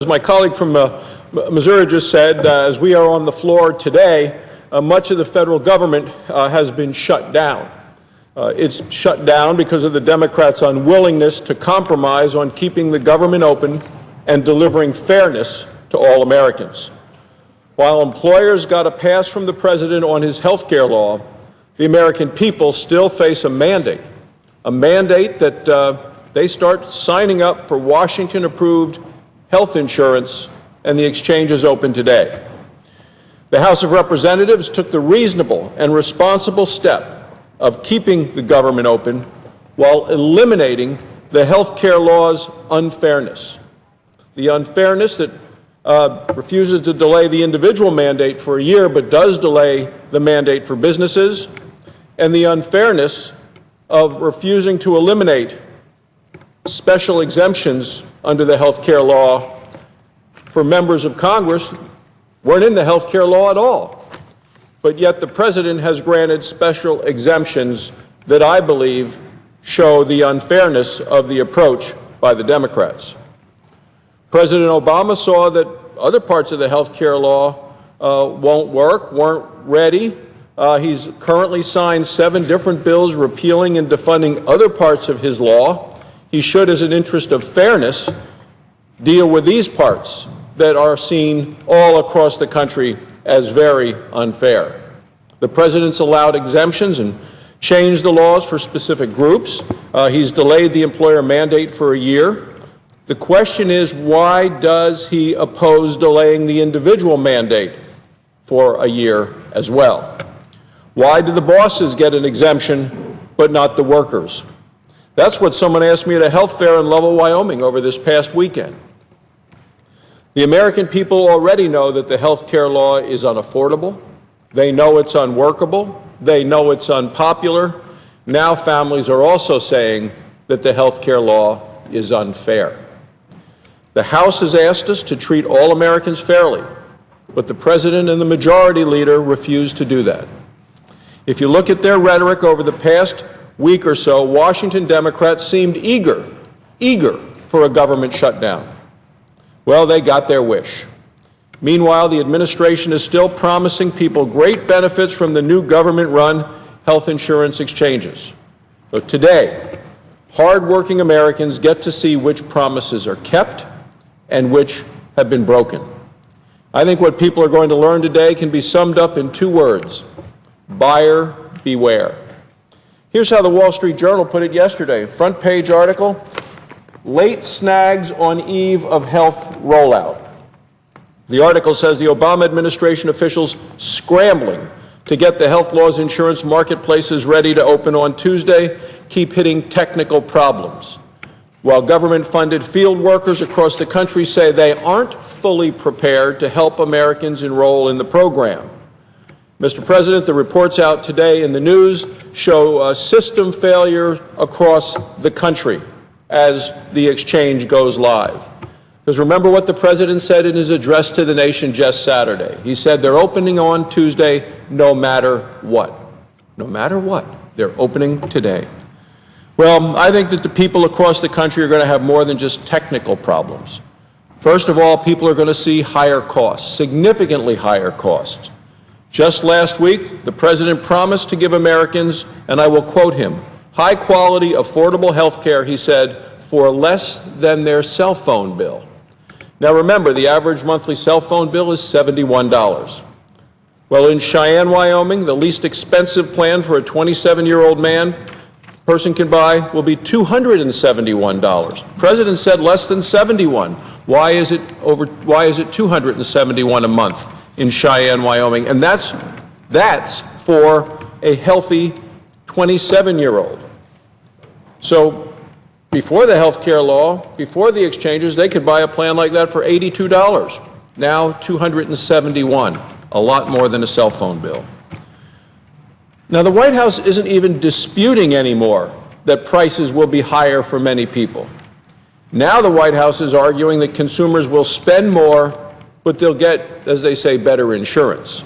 As my colleague from Missouri just said, as we are on the floor today, much of the federal government has been shut down. It's shut down because of the Democrats' unwillingness to compromise on keeping the government open and delivering fairness to all Americans. While employers got a pass from the president on his health care law, the American people still face a mandate that they start signing up for Washington-approved health insurance, and the exchange is open today. The House of Representatives took the reasonable and responsible step of keeping the government open while eliminating the health care law's unfairness. The unfairness that refuses to delay the individual mandate for a year but does delay the mandate for businesses, and the unfairness of refusing to eliminate special exemptions under the health care law for members of Congress weren't in the health care law at all. But yet the president has granted special exemptions that I believe show the unfairness of the approach by the Democrats. President Obama saw that other parts of the health care law weren't ready. He's currently signed 7 different bills repealing and defunding other parts of his law. He should, as an interest of fairness, deal with these parts that are seen all across the country as very unfair. The president's allowed exemptions and changed the laws for specific groups. He's delayed the employer mandate for a year. The question is, why does he oppose delaying the individual mandate for a year as well? Why do the bosses get an exemption but not the workers? That's what someone asked me at a health fair in Lovell, Wyoming over this past weekend. The American people already know that the health care law is unaffordable. They know it's unworkable. They know it's unpopular. Now families are also saying that the health care law is unfair. The House has asked us to treat all Americans fairly, but the president and the majority leader refuse to do that. If you look at their rhetoric over the past week or so, Washington Democrats seemed eager for a government shutdown. Well, they got their wish. Meanwhile, the administration is still promising people great benefits from the new government-run health insurance exchanges. So today, hard-working Americans get to see which promises are kept and which have been broken. I think what people are going to learn today can be summed up in 2 words: buyer beware. Here's how the Wall Street Journal put it yesterday. Front page article, late snags on eve of health rollout. The article says the Obama administration officials scrambling to get the health law's insurance marketplaces ready to open on Tuesday keep hitting technical problems, while government-funded field workers across the country say they aren't fully prepared to help Americans enroll in the program. Mr. President, the reports out today in the news show system failure across the country as the exchange goes live. Because remember what the president said in his address to the nation just Saturday. He said they're opening on Tuesday no matter what. No matter what, they're opening today. Well, I think that the people across the country are going to have more than just technical problems. First of all, people are going to see higher costs, significantly higher costs. Just last week, the president promised to give Americans, and I will quote him, high-quality, affordable health care, he said, for less than their cell phone bill. Now remember, the average monthly cell phone bill is $71. Well, in Cheyenne, Wyoming, the least expensive plan for a 27-year-old person can buy will be $271. The president said less than $71. Why is it $271 a month in Cheyenne, Wyoming? And that's for a healthy 27-year-old. So before the health care law, before the exchanges, they could buy a plan like that for $82. Now $271, a lot more than a cell phone bill. Now, the White House isn't even disputing anymore that prices will be higher for many people. Now the White House is arguing that consumers will spend more, but they'll get, as they say, better insurance.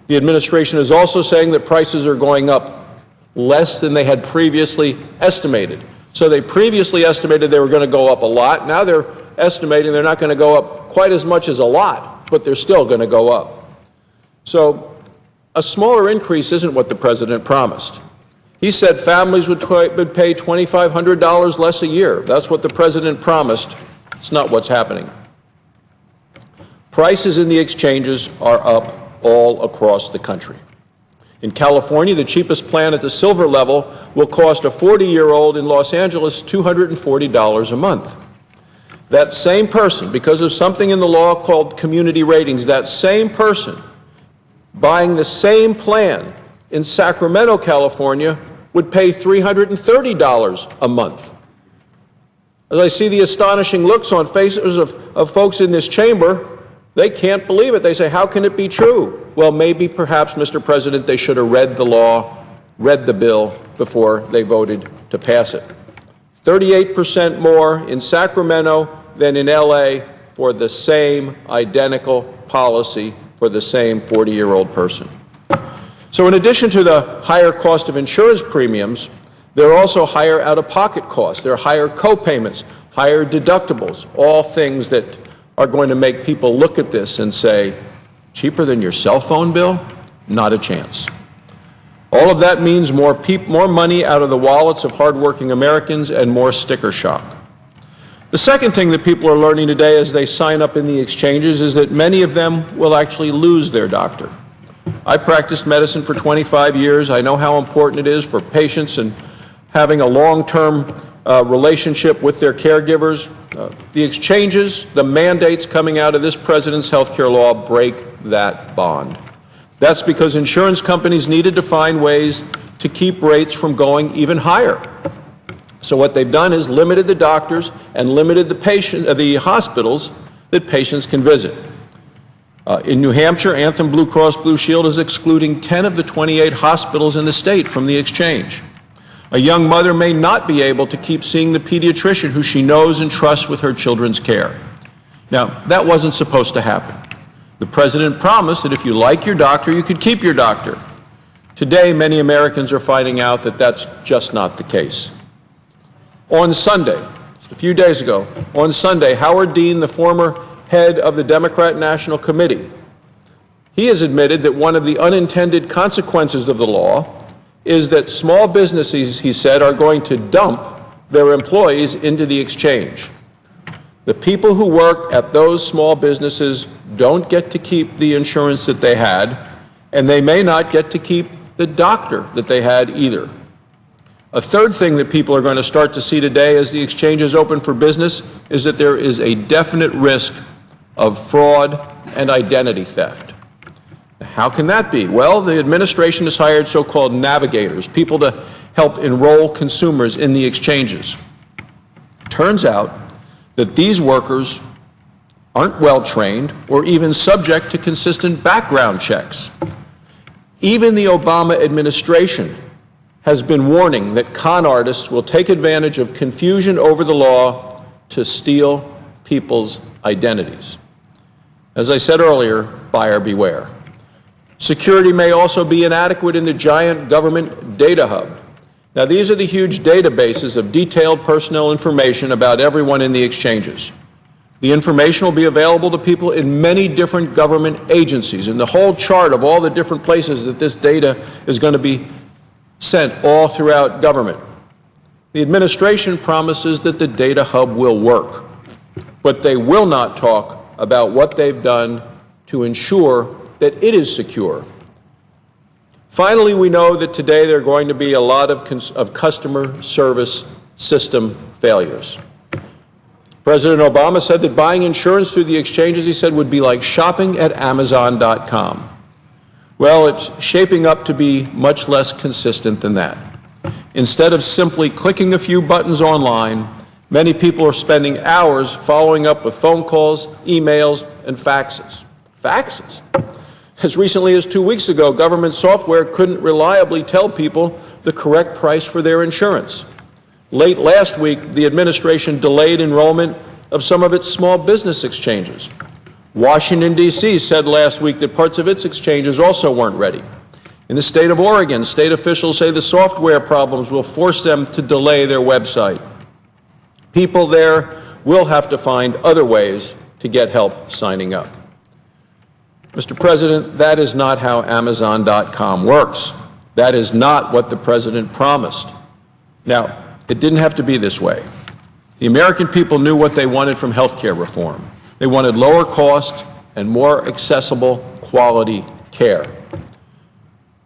The administration is also saying that prices are going up less than they had previously estimated. So they previously estimated they were going to go up a lot. Now they're estimating they're not going to go up quite as much as a lot, but they're still going to go up. So a smaller increase isn't what the president promised. He said families would pay $2,500 less a year. That's what the president promised. It's not what's happening. Prices in the exchanges are up all across the country. In California, the cheapest plan at the silver level will cost a 40-year-old in Los Angeles $240 a month. That same person, because of something in the law called community ratings, that same person buying the same plan in Sacramento, California, would pay $330 a month. As I see the astonishing looks on faces of folks in this chamber, they can't believe it. They say, how can it be true? Well, maybe, perhaps, Mr. President, they should have read the law, read the bill before they voted to pass it. 38% more in Sacramento than in LA for the same identical policy for the same 40-year-old person. So in addition to the higher cost of insurance premiums, there are also higher out-of-pocket costs. There are higher co-payments, higher deductibles, all things that are going to make people look at this and say, cheaper than your cell phone bill? Not a chance. All of that means more money out of the wallets of hardworking Americans and more sticker shock. The second thing that people are learning today as they sign up in the exchanges is that many of them will actually lose their doctor. I practiced medicine for 25 years. I know how important it is for patients and having a long-term relationship with their caregivers. The exchanges, the mandates coming out of this president's health care law break that bond. That's because insurance companies needed to find ways to keep rates from going even higher. So what they've done is limited the doctors and limited the hospitals that patients can visit. In New Hampshire, Anthem Blue Cross Blue Shield is excluding 10 of the 28 hospitals in the state from the exchange. A young mother may not be able to keep seeing the pediatrician who she knows and trusts with her children's care. Now, that wasn't supposed to happen. The president promised that if you like your doctor, you could keep your doctor. Today, many Americans are finding out that that's just not the case. On Sunday, just a few days ago, on Sunday, Howard Dean, the former head of the Democrat National Committee, he has admitted that one of the unintended consequences of the law is that small businesses, he said, are going to dump their employees into the exchange. The people who work at those small businesses don't get to keep the insurance that they had, and they may not get to keep the doctor that they had either. A third thing that people are going to start to see today as the exchanges open for business is that there is a definite risk of fraud and identity theft. How can that be? Well, the administration has hired so-called navigators, people to help enroll consumers in the exchanges. Turns out that these workers aren't well trained or even subject to consistent background checks. Even the Obama administration has been warning that con artists will take advantage of confusion over the law to steal people's identities. As I said earlier, buyer beware. Security may also be inadequate in the giant government data hub. Now, these are the huge databases of detailed personnel information about everyone in the exchanges. The information will be available to people in many different government agencies, and the whole chart of all the different places that this data is going to be sent all throughout government. The administration promises that the data hub will work, but they will not talk about what they've done to ensure that it is secure. Finally, we know that today there are going to be a lot of customer service system failures. President Obama said that buying insurance through the exchanges, he said, would be like shopping at Amazon.com. Well, it's shaping up to be much less consistent than that. Instead of simply clicking a few buttons online, many people are spending hours following up with phone calls, emails, and faxes. Faxes? As recently as 2 weeks ago, government software couldn't reliably tell people the correct price for their insurance. Late last week, the administration delayed enrollment of some of its small business exchanges. Washington, D.C. said last week that parts of its exchanges also weren't ready. In the state of Oregon, state officials say the software problems will force them to delay their website. People there will have to find other ways to get help signing up. Mr. President, that is not how Amazon.com works. That is not what the President promised. Now, it didn't have to be this way. The American people knew what they wanted from health care reform. They wanted lower cost and more accessible quality care.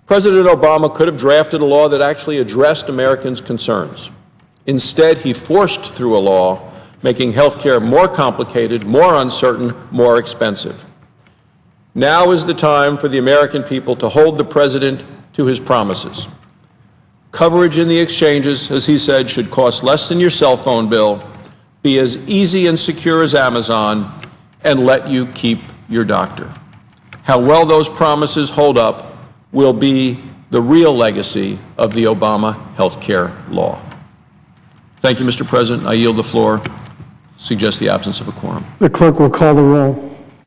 President Obama could have drafted a law that actually addressed Americans' concerns. Instead, he forced through a law making health care more complicated, more uncertain, more expensive. Now is the time for the American people to hold the President to his promises. Coverage in the exchanges, as he said, should cost less than your cell phone bill, be as easy and secure as Amazon, and let you keep your doctor. How well those promises hold up will be the real legacy of the Obama health care law. Thank you, Mr. President. I yield the floor. Suggest the absence of a quorum. The clerk will call the roll.